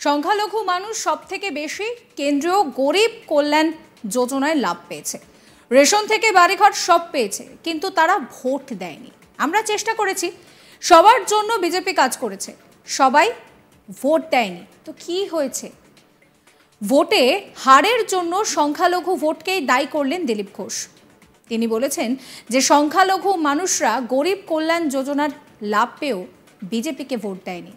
সংখ্যালঘু মানুষ সবথেকে বেশি কেন্দ্রীয় গরিব কল্যাণ যোজনায় লাভ পেয়েছে। রেশন থেকে বাড়িঘর সব পেয়েছে, কিন্তু তারা ভোট দেয়নি। আমরা চেষ্টা করেছি, সবার জন্য বিজেপি কাজ করেছে, সবাই ভোট দেয়নি। তো কি হয়েছে? ভোটে হারের জন্য সংখ্যালঘু ভোটকেই দায়ী করলেন দিলীপ ঘোষ। তিনি বলেছেন যে সংখ্যালঘু মানুষরা গরিব কল্যাণ যোজনার লাভ পেয়েও বিজেপিকে ভোট দেয়নি।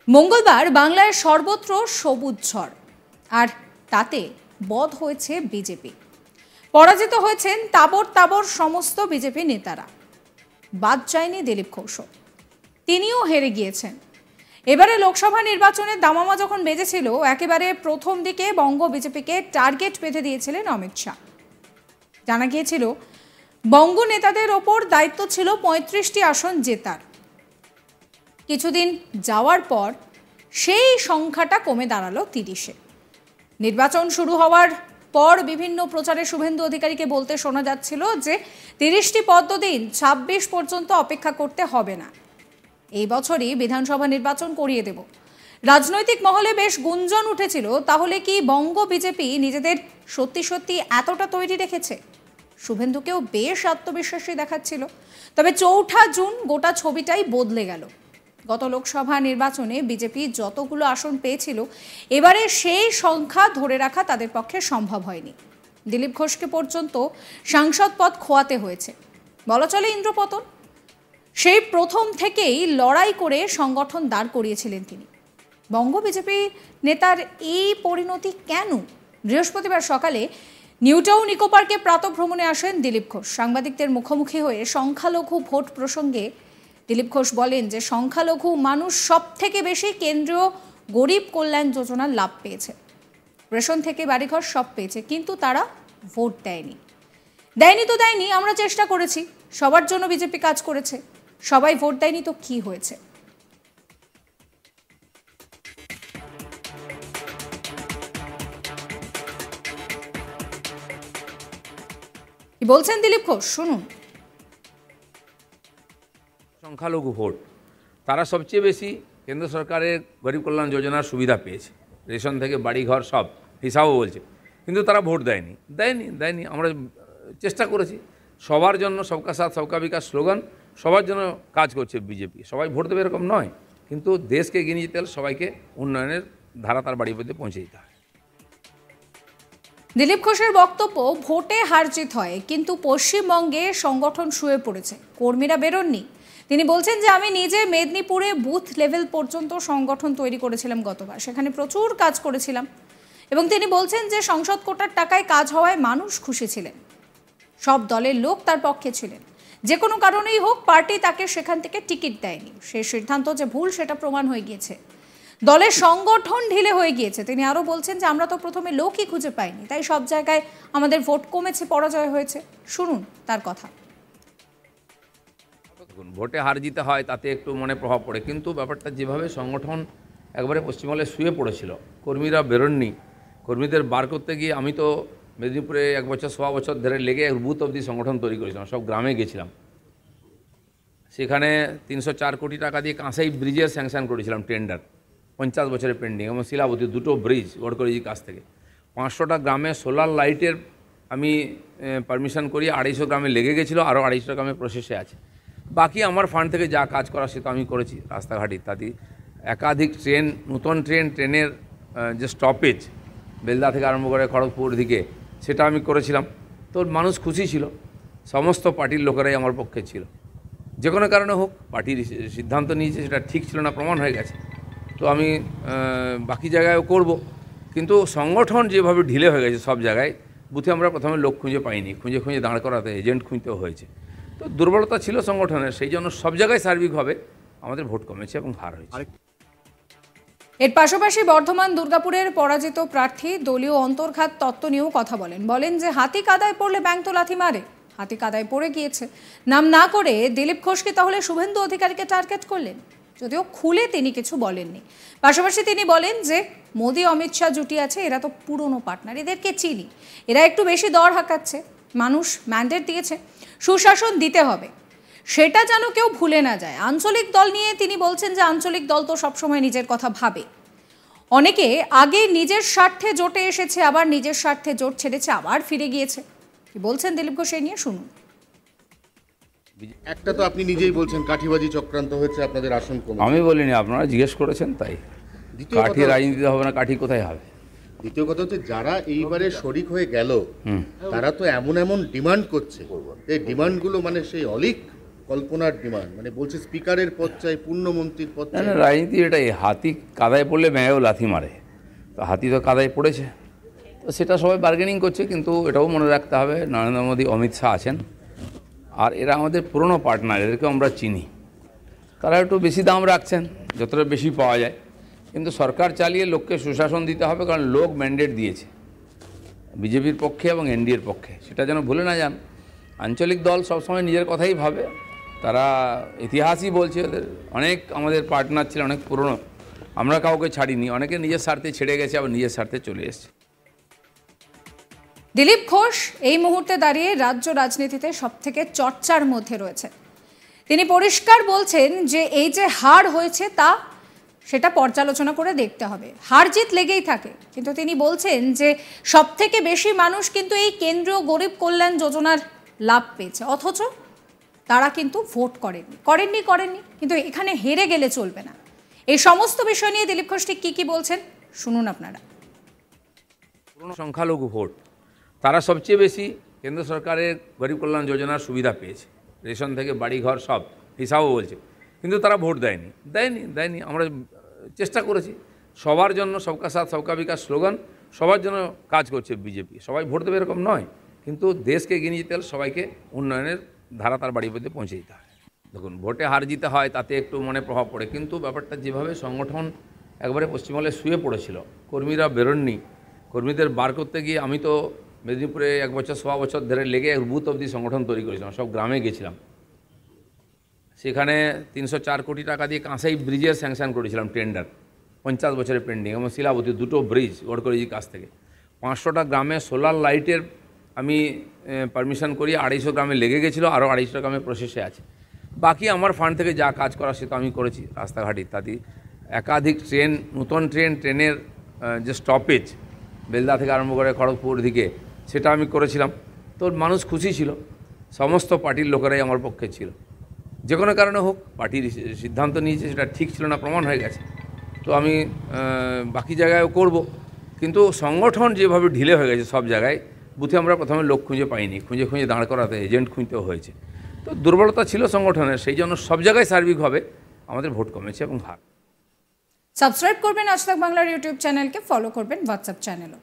মঙ্গলবার বাংলায় সর্বত্র সবুজ ঝড়, আর তাতে বধ হয়েছে বিজেপি। পরাজিত হয়েছেন তাবর তাবর সমস্ত বিজেপি নেতারা। বাদ যায়নি দিলীপ ঘোষ, তিনিও হেরে গিয়েছেন। এবারে লোকসভা নির্বাচনের দামামা যখন বেজেছিল, একেবারে প্রথম দিকে বঙ্গ বিজেপিকে টার্গেট বেঁধে দিয়েছিলেন অমিত শাহ। জানা গিয়েছিল বঙ্গ নেতাদের ওপর দায়িত্ব ছিল ৩৫টি আসন জেতার। কিছুদিন যাওয়ার পর সেই সংখ্যাটা কমে দাঁড়ালো ৩০-এ। নির্বাচন শুরু হওয়ার পর বিভিন্ন প্রচারে শুভেন্দু অধিকারীকে বলতে শোনা যাচ্ছিল যে ৩০টি পদ্ম দিন, ২৬ পর্যন্ত অপেক্ষা করতে হবে না, এই বছরই বিধানসভা নির্বাচন করিয়ে দেব। রাজনৈতিক মহলে বেশ গুঞ্জন উঠেছিল, তাহলে কি বঙ্গ বিজেপি নিজেদের সত্যি সত্যি এতটা তৈরি রেখেছে? শুভেন্দুকেও বেশ আত্মবিশ্বাসী দেখাচ্ছিল। তবে ৪ঠা জুন গোটা ছবিটাই বদলে গেল। গত লোকসভা নির্বাচনে বিজেপি যতগুলো আসন পেয়েছিল, এবারে সেই সংখ্যা ধরে রাখা তাদের পক্ষে সম্ভব হয়নি। দিলীপ ঘোষকে পর্যন্ত সাংসদ পদ খোয়াতে হয়েছে, বলা চলে ইন্দ্রপতন। সেই প্রথম থেকেই লড়াই করে সংগঠন দাঁড় করিয়েছিলেন তিনি। বঙ্গ বিজেপি নেতার এই পরিণতি কেন? বৃহস্পতিবার সকালে নিউটাউন ইকো পার্কে প্রাতঃভ্রমণে আসেন দিলীপ ঘোষ। সাংবাদিকদের মুখোমুখি হয়ে সংখ্যালঘু ভোট প্রসঙ্গে দিলীপ ঘোষ বলেন যে সংখ্যালঘু মানুষ সব থেকে বেশি কেন্দ্রীয় গরিব কল্যাণ যোজনার লাভ পেয়েছে। রেশন থেকে বাড়িঘর সব পেয়েছে, কিন্তু তারা ভোট দেয়নি। তো দেয়নি, আমরা চেষ্টা করেছি, সবার জন্য বিজেপি কাজ করেছে, সবাই ভোট দেয়নি। তো কি হয়েছে? কি বলছেন দিলীপ ঘোষ, শুনুন। সংখ্যালঘু ভোট, তারা সবচেয়ে বেশি কেন্দ্র সরকারের গরিব কল্যাণ যোজনার সুবিধা পেয়েছে। রেশন থেকে বাড়িঘর সব হিসাবও বলছে, কিন্তু তারা ভোট দেয়নি। আমরা চেষ্টা করেছি, সবার জন্য সবকা সাথ সবকা বিকাশ স্লোগান, সবার জন্য কাজ করছে বিজেপি। সবাই ভোট দেবে এরকম নয়, কিন্তু দেশকে এগিয়ে নিয়ে যেতে হলে সবাইকে উন্নয়নের ধারা তার বাড়ি পর্যন্ত পৌঁছে দিতে হয়। দিলীপ ঘোষের বক্তব্য, ভোটে হার জিত হয়, কিন্তু পশ্চিমবঙ্গে সংগঠন শুয়ে পড়েছে, কর্মীরা বেরোননি। তিনি বলছেন যে আমি নিজে মেদিনীপুরে বুথ লেভেল পর্যন্ত সংগঠন তৈরি করেছিলাম গতবার, সেখানে প্রচুর কাজ করেছিলাম। এবং তিনি বলছেন যে সংসদ কোটার টাকায় কাজ হওয়ায় মানুষ খুশি ছিলেন, সব দলের লোক তার পক্ষে ছিলেন। যে কোনো কারণেই হোক, পার্টি তাকে সেখান থেকে টিকিট দেয়নি। সেই সিদ্ধান্ত যে ভুল, সেটা প্রমাণ হয়ে গিয়েছে। দলের সংগঠন ঢিলে হয়ে গিয়েছে। তিনি আরও বলছেন যে আমরা তো প্রথমে লোকই খুঁজে পাইনি, তাই সব জায়গায় আমাদের ভোট কমেছে, পরাজয় হয়েছে। শুনুন তার কথা। ভোটে হার জিতে হয়, তাতে একটু মনে প্রভাব পড়ে, কিন্তু ব্যাপারটা যেভাবে সংগঠন একবারে পশ্চিমবঙ্গে শুয়ে পড়েছিল, কর্মীরা বেরোননি। কর্মীদের বার করতে গিয়ে আমি তো মেদিনীপুরে 1 বছর 1.25 বছর ধরে লেগে বুথ অবধি সংগঠন তৈরি করেছিলাম, সব গ্রামে গেছিলাম। সেখানে 304 কোটি টাকা দিয়ে কাঁসাই ব্রিজের স্যাংশন করেছিলাম, টেন্ডার 50 বছরের পেন্ডিং, এবং শিলাবতী 2টো ব্রিজ গডকরিজির কাছ থেকে। 500টা গ্রামে সোলার লাইটের আমি পারমিশন করি, 250 গ্রামে লেগে গেছিলো, আরও 250 গ্রামে প্রসেসে আছে। বাকি আমার ফান্ড থেকে যা কাজ করা সে তো আমি করেছি, রাস্তাঘাট ইত্যাদি। একাধিক ট্রেন, নতুন ট্রেনের যে স্টপেজ বেলদা থেকে আরম্ভ করে খড়গপুর দিকে, সেটা আমি করেছিলাম। তো মানুষ খুশি ছিল, সমস্ত পার্টির লোকেরাই আমার পক্ষে ছিল। যে কোনো কারণে হোক, পার্টির সিদ্ধান্ত নিয়েছে, সেটা ঠিক ছিল না, প্রমাণ হয়ে গেছে। তো আমি বাকি জায়গায়ও করব, কিন্তু সংগঠন যেভাবে ঢিলে হয়ে গেছে সব জায়গায়, বুথে আমরা প্রথমে লোক খুঁজে পাইনি, খুঁজে দাঁড় করাতে এজেন্ট খুঁজতেও হয়েছে। তো দুর্বলতা ছিল সংগঠনের, সেই জন্য সব জায়গায় সার্বিকভাবে আমাদের ভোট কমেছে এবং হার হয়েছে। এর পাশাপাশি বর্ধমান দুর্গাপুরের পরাজিত প্রার্থী দলীয় অন্তর্ঘাত তত্ত্ব নিয়েও কথা বলেন যে হাতি কাদায় পড়লে ব্যাঙ তো লাথি মারে, হাতি কাদায় পড়ে গিয়েছে। নাম না করে দিলীপ ঘোষকে তাহলে শুভেন্দু অধিকারীকে টার্গেট করলেন, যদিও খুলে তিনি কিছু বলেননি। পাশাপাশি তিনি বলেন যে মোদি অমিত শাহ জুটি আছে, এরা তো পুরনো পার্টনার, এদেরকে চিনি, এরা একটু বেশি দর হাঁকাচ্ছে, মানুষ ম্যান্ডেট দিয়েছে, সুশাসন দিতে হবে, সেটা যেন কেউ ভুলে না যায়। আঞ্চলিক দল নিয়ে তিনি বলছেন যে আঞ্চলিক দল তো সবসময় নিজের কথা ভাবে। অনেকে আগে নিজের স্বার্থে জোটে এসেছে, আবার নিজের স্বার্থে জোট ছেড়েছে, আবার ফিরে গিয়েছে। কি বলছেন দিলীপ ঘোষ এই নিয়ে শুনুন। একটা তো আপনি নিজেই বলছেন কাঠিবাজি চক্রান্ত হয়েছে আপনাদের আসন কমে। আমি বলিনি, আপনারা জিজ্ঞেস করেছেন তাই। কাঠি রাজনীতি হবে না, কাঠি কোথায় হবে? দ্বিতীয় কথা হচ্ছে যারা এইবারে শরিক হয়ে গেল তারা তো এমন এমন ডিমান্ড করছে, এই ডিমান্ডগুলো মানে সেই অলিক কল্পনার ডিমান্ড, মানে বলছে স্পিকারের পদ চাই, পূর্ণমন্ত্রীর পদ চাই। না, রাজনীতি এটাই, হাতি কাদায় পড়লে ম্যাও লাথি মারে, তো হাতি তো কাদায় পড়েছে, তো সেটা সবাই বার্গেনিং করছে। কিন্তু এটাও মনে রাখতে হবে নরেন্দ্র মোদী, অমিত শাহ আছেন, আর এরা আমাদের পুরনো পার্টনার, এদেরকেও আমরা চিনি। তারা একটু বেশি দাম রাখছেন, যতটা বেশি পাওয়া যায়। কিন্তু সরকার চালিয়ে লোককে সুশাসন দিতে হবে, কারণ লোক ম্যান্ডেট দিয়েছে বিজেপির পক্ষে এবং এনডিএর পক্ষে, সেটা যেন ভুলে না যান। আঞ্চলিক দল সবসময় নিজের কথাই ভাবে, তারা ইতিহাসই বলছে ওদের অনেক আমাদের পার্টনার ছিল, অনেক পুরনো, আমরা কাউকে ছাড়িনি, অনেকে নিজের স্বার্থে ছেড়ে গেছে, আবার নিজের স্বার্থে চলে এসেছে। দিলীপ ঘোষ এই মুহূর্তে দাঁড়িয়ে রাজ্য রাজনীতিতে সবথেকে চর্চার মধ্যে রয়েছে। তিনি পরিষ্কার বলছেন যে এই যে হার হয়েছে তা সেটা পর্যালোচনা করে দেখতে হবে। হার জিত লেগেই থাকে, কিন্তু তিনি বলছেন যে সবথেকে বেশি মানুষ কিন্তু এই কেন্দ্রীয় গরিব কল্যাণ যোজনার লাভ পেয়েছে, অথচ তারা কিন্তু ভোট করেননি। কিন্তু এখানে হেরে গেলে চলবে না। এই সমস্ত বিষয় নিয়ে দিলীপ ঘোষ ঠিক কী বলছেন শুনুন আপনারা। পুরনো সংখ্যালঘু ভোট, তারা সবচেয়ে বেশি কেন্দ্র সরকারের গরিব কল্যাণ যোজনার সুবিধা পেয়েছে, রেশন থেকে বাড়িঘর সব হিসাবও বলছে, কিন্তু তারা ভোট দেয়নি। আমরা চেষ্টা করেছি সবার জন্য, সবকা সাথ সবকা বিকাশ স্লোগান, সবার জন্য কাজ করছে বিজেপি। সবাই ভোট দেবে এরকম নয়, কিন্তু দেশকে এগিয়ে নিয়ে যেতে হলে সবাইকে উন্নয়নের ধারা তার বাড়ির মধ্যে পৌঁছে দিতে হয়। দেখুন, ভোটে হার জিতে হয়, তাতে একটু মনে প্রভাব পড়ে, কিন্তু ব্যাপারটা যেভাবে সংগঠন একবারে পশ্চিমবঙ্গে শুয়ে পড়েছিল, কর্মীরা বেরোননি, কর্মীদের বার করতে গিয়ে আমি তো মেদিনীপুরে 1 বছর 1.25 বছর ধরে লেগে বুথ অবধি সংগঠন তৈরি করেছিলাম, সব গ্রামে গেছিলাম। সেখানে 304 কোটি টাকা দিয়ে কাঁসাই ব্রিজের স্যাংশন করেছিলাম, টেন্ডার 50 বছরের পেন্ডিং, এবং শিলাবতী 2টো ব্রিজ গডকরিজির কাছ থেকে। 500টা গ্রামে সোলার লাইটের আমি পারমিশন করি, 250 গ্রামে লেগে গেছিলো, আরও 250 গ্রামে প্রসেসে আছে। বাকি আমার ফান্ড থেকে যা কাজ করা সে তো আমি করেছি, রাস্তাঘাট ইত্যাদি। একাধিক ট্রেন, নতুন ট্রেনের যে স্টপেজ বেলদা থেকে আরম্ভ করে খড়গপুর দিকে, সেটা আমি করেছিলাম। তো মানুষ খুশি ছিল, সমস্ত পার্টির লোকেরাই আমার পক্ষে ছিল। যে কোনো কারণে হোক, পার্টির সিদ্ধান্ত নিয়েছে, সেটা ঠিক ছিল না, প্রমাণ হয়ে গেছে। তো আমি বাকি জায়গায়ও করব, কিন্তু সংগঠন যেভাবে ঢিলে হয়ে গেছে সব জায়গায়, বুথে আমরা প্রথমে লোক খুঁজে পাইনি, খুঁজে দাঁড় করাতে এজেন্ট খুঁজতেও হয়েছে। তো দুর্বলতা ছিল সংগঠনের, সেই জন্য সব জায়গায় সার্বিকভাবে আমাদের ভোট কমেছে এবং হার। সাবস্ক্রাইব করবেন আজ তাক বাংলার ইউটিউব চ্যানেলকে, ফলো করবেন হোয়াটসঅ্যাপ চ্যানেলও।